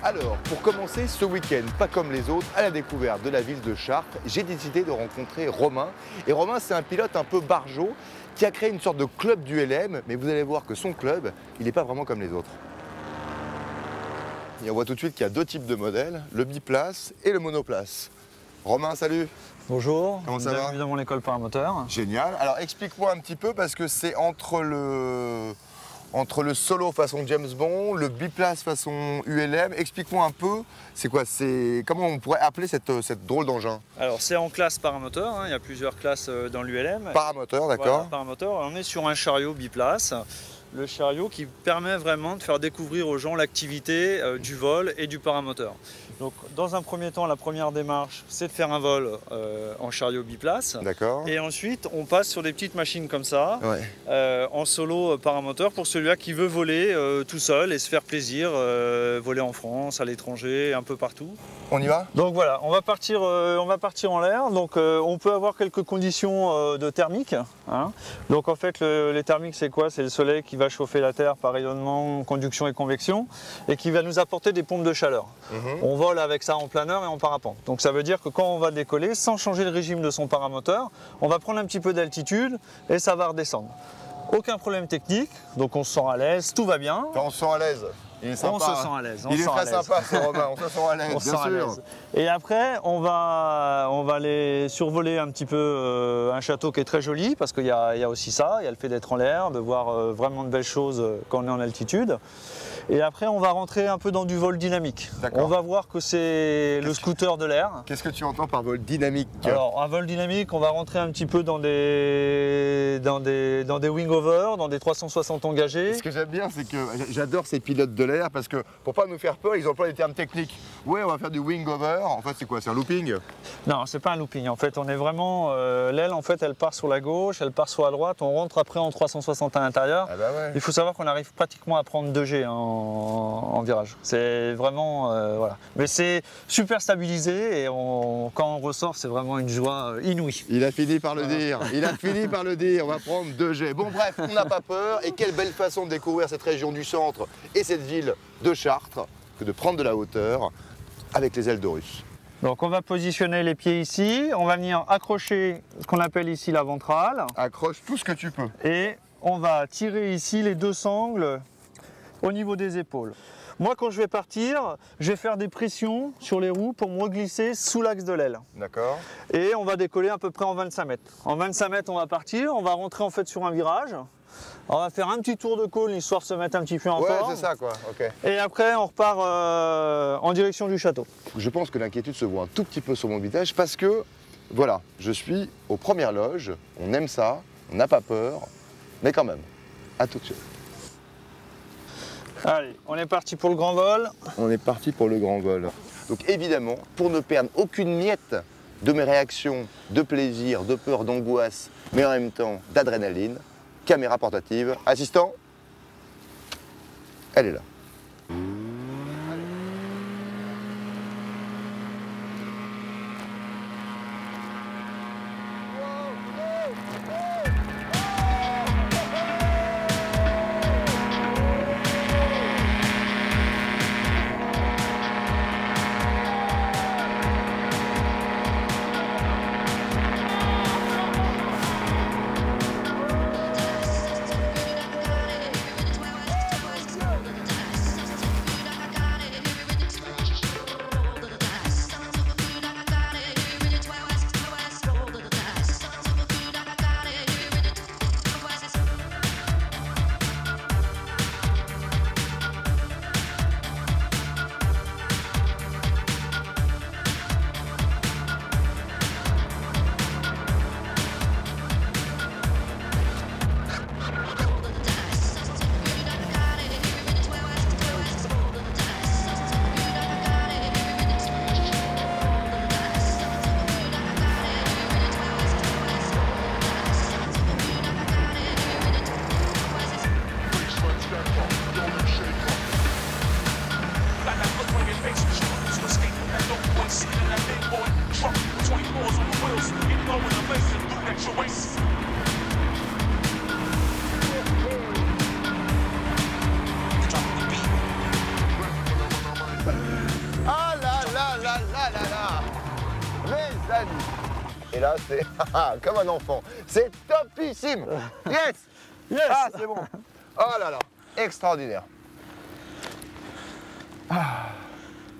Alors, pour commencer ce week-end, pas comme les autres, à la découverte de la ville de Chartres, j'ai décidé de rencontrer Romain. Et Romain, c'est un pilote un peu barjot qui a créé une sorte de club du LM, mais vous allez voir que son club, il n'est pas vraiment comme les autres. Et on voit tout de suite qu'il y a deux types de modèles, le biplace et le monoplace. Romain, salut. Bonjour, comment ça va? Bienvenue dans mon école paramoteur. Génial. Alors explique-moi un petit peu parce que c'est entre le solo façon James Bond, le biplace façon ULM. Explique-moi un peu, c'est quoi? Comment on pourrait appeler cette drôle d'engin? Alors c'est en classe paramoteur, hein, il y a plusieurs classes dans l'ULM. Paramoteur, d'accord. Voilà, paramoteur. On est sur un chariot biplace. Le chariot qui permet vraiment de faire découvrir aux gens l'activité du vol et du paramoteur. Donc dans un premier temps, la première démarche, c'est de faire un vol en chariot biplace. D'accord. Et ensuite, on passe sur des petites machines comme ça, Ouais. en solo paramoteur pour celui-là qui veut voler tout seul et se faire plaisir, voler en France, à l'étranger, un peu partout. On y va? Donc voilà, on va partir en l'air. Donc on peut avoir quelques conditions de thermique. Hein. Donc en fait, les thermiques, c'est quoi? C'est le soleil qui va chauffer la Terre par rayonnement, conduction et convection, et qui va nous apporter des pompes de chaleur. On vole avec ça en planeur et en parapente. Donc ça veut dire que quand on va décoller, sans changer le régime de son paramoteur, on va prendre un petit peu d'altitude et ça va redescendre. Aucun problème technique, donc on se sent à l'aise, tout va bien. Enfin, on se sent à l'aise. Il est sympa, on se sent à l'aise. Il est très sympa ce Romain, on se sent à l'aise, bien sûr. Et après, on va aller survoler un petit peu un château qui est très joli, parce qu'il y a aussi ça, il y a le fait d'être en l'air, de voir vraiment de belles choses quand on est en altitude. Et après, on va rentrer un peu dans du vol dynamique. On va voir que c'est le scooter de l'air. Qu'est-ce que tu entends par vol dynamique? Alors, un vol dynamique, on va rentrer un petit peu dans des wing-over, dans des 360 engagés. Ce que j'aime bien, c'est que j'adore ces pilotes de l'air parce que pour pas nous faire peur, ils emploient des termes techniques. Ouais, on va faire du wing-over. En fait, c'est quoi? C'est un looping? Non, c'est pas un looping. En fait, on est vraiment l'aile. En fait, elle part sur la gauche, elle part sur la droite. On rentre après en 360 à l'intérieur. Ah bah ouais. Il faut savoir qu'on arrive pratiquement à prendre 2G en virage. C'est vraiment voilà. Mais c'est super stabilisé et quand on ressort, c'est vraiment une joie inouïe. Il a fini par le dire. Il a fini par le dire. On va prendre 2G. Bon bref, on n'a pas peur. Et quelle belle façon de découvrir cette région du centre et cette ville de Chartres que de prendre de la hauteur avec les ailes d'Horus. Donc on va positionner les pieds ici. On va venir accrocher ce qu'on appelle ici la ventrale. Accroche tout ce que tu peux. Et on va tirer ici les deux sangles au niveau des épaules. Moi, quand je vais partir, je vais faire des pressions sur les roues pour me reglisser sous l'axe de l'aile. D'accord. Et on va décoller à peu près en 25 mètres. En 25 mètres, on va partir, on va rentrer en fait sur un virage. On va faire un petit tour de cône, histoire de se mettre un petit peu en forme. Ouais, c'est ça quoi, ok. Et après, on repart en direction du château. Je pense que l'inquiétude se voit un tout petit peu sur mon visage parce que, voilà, je suis aux premières loges, on aime ça, on n'a pas peur, mais quand même, à tout de suite. Allez, on est parti pour le grand vol. On est parti pour le grand vol. Donc évidemment, pour ne perdre aucune miette de mes réactions de plaisir, de peur, d'angoisse, mais en même temps d'adrénaline, caméra portative, assistant, elle est là. et là c'est comme un enfant. C'est topissime. Yes. Yes. Ah, c'est bon. Oh là là, extraordinaire.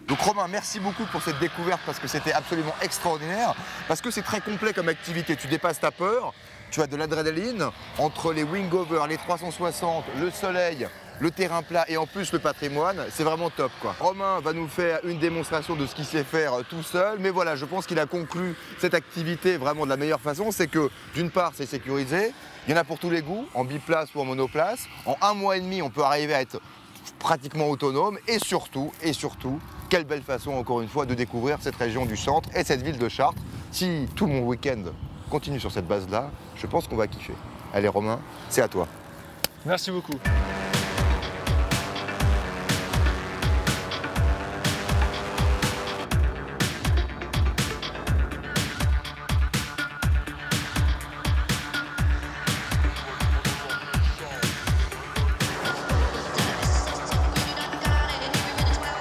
Donc Romain, merci beaucoup pour cette découverte parce que c'était absolument extraordinaire, parce que c'est très complet comme activité. Tu dépasses ta peur, tu as de l'adrénaline, entre les wing-over, les 360, le soleil, le terrain plat et en plus le patrimoine, c'est vraiment top quoi. Romain va nous faire une démonstration de ce qu'il sait faire tout seul, mais voilà, je pense qu'il a conclu cette activité vraiment de la meilleure façon, c'est que d'une part c'est sécurisé, il y en a pour tous les goûts, en biplace ou en monoplace, en 1 mois et demi on peut arriver à être pratiquement autonome et surtout, quelle belle façon encore une fois de découvrir cette région du centre et cette ville de Chartres. Si tout mon week-end continue sur cette base-là, je pense qu'on va kiffer. Allez Romain, c'est à toi. Merci beaucoup.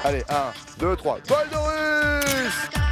Allez, 1, 2, 3, toile de russe!